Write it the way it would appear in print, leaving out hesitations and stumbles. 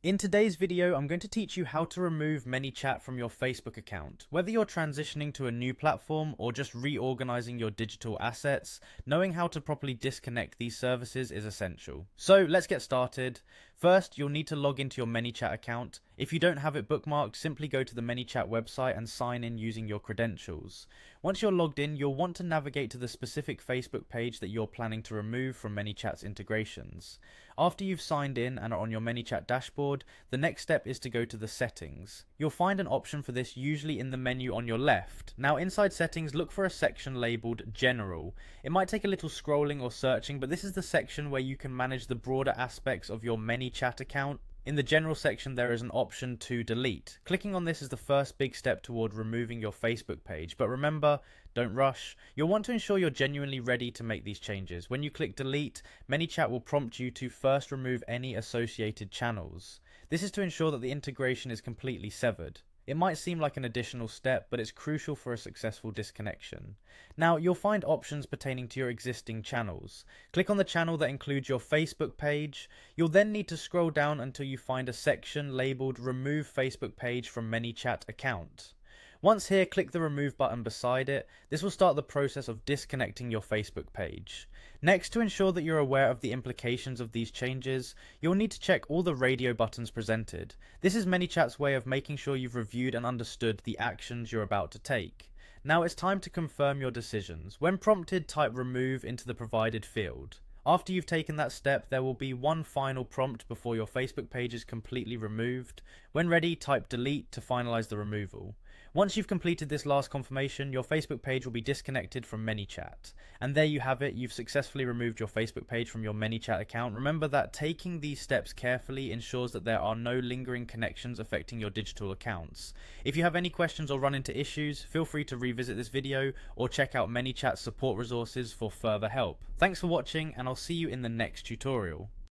In today's video, I'm going to teach you how to remove Manychat from your Facebook account. Whether you're transitioning to a new platform or just reorganizing your digital assets, knowing how to properly disconnect these services is essential. So let's get started. First, you'll need to log into your Manychat account. If you don't have it bookmarked, simply go to the Manychat website and sign in using your credentials. Once you're logged in, you'll want to navigate to the specific Facebook page that you're planning to remove from Manychat's integrations. After you've signed in and are on your Manychat dashboard, the next step is to go to the settings. You'll find an option for this usually in the menu on your left. Now inside settings, look for a section labelled General. It might take a little scrolling or searching, but this is the section where you can manage the broader aspects of your Manychat account. In the general section, there is an option to delete. Clicking on this is the first big step toward removing your Facebook page, but remember, don't rush. You'll want to ensure you're genuinely ready to make these changes. When you click delete, Manychat will prompt you to first remove any associated channels. This is to ensure that the integration is completely severed. It might seem like an additional step, but it's crucial for a successful disconnection. Now, you'll find options pertaining to your existing channels. Click on the channel that includes your Facebook page. You'll then need to scroll down until you find a section labeled Remove Facebook Page from Manychat Account. Once here, click the remove button beside it. This will start the process of disconnecting your Facebook page. Next, to ensure that you're aware of the implications of these changes, you'll need to check all the radio buttons presented. This is Manychat's way of making sure you've reviewed and understood the actions you're about to take. Now it's time to confirm your decisions. When prompted, type remove into the provided field. After you've taken that step, there will be one final prompt before your Facebook page is completely removed. When ready, type delete to finalize the removal. Once you've completed this last confirmation, your Facebook page will be disconnected from Manychat. And there you have it, you've successfully removed your Facebook page from your Manychat account. Remember that taking these steps carefully ensures that there are no lingering connections affecting your digital accounts. If you have any questions or run into issues, feel free to revisit this video or check out Manychat's support resources for further help. Thanks for watching, and I'll see you in the next tutorial.